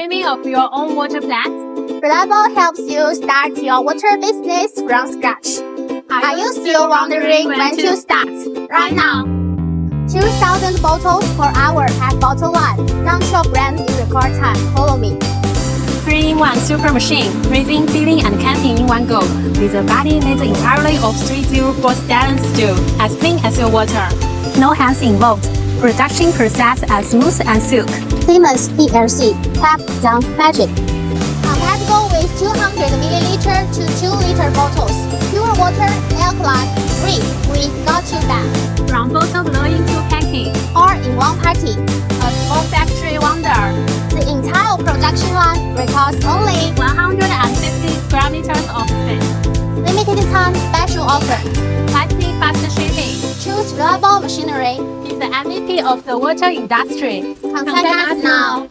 dreaming of your own water plant? Reliable helps you start your water business from scratch. Are you still wondering when to start? Right now! 2,000 bottles per hour at Bottle One. Launch your brand in record time. Follow me. 3-in-1 super machine, raising, filling, and canning in one go, with a body made entirely of 304 stainless steel, as clean as your water. No hands involved. Production process as smooth as silk. Siemens PLC. Tap down magic. Compatible with 200 ml to 2-liter bottles. Pure water, alkaline, free. We got you back. From bottle blowing to packing, All in one party. a small factory wonder. The entire production line requires only 150 square meters of space. limited time special offer. Lightning fast shipping. Choose reliable machinery. Be the MVP of the water industry. Contact us now.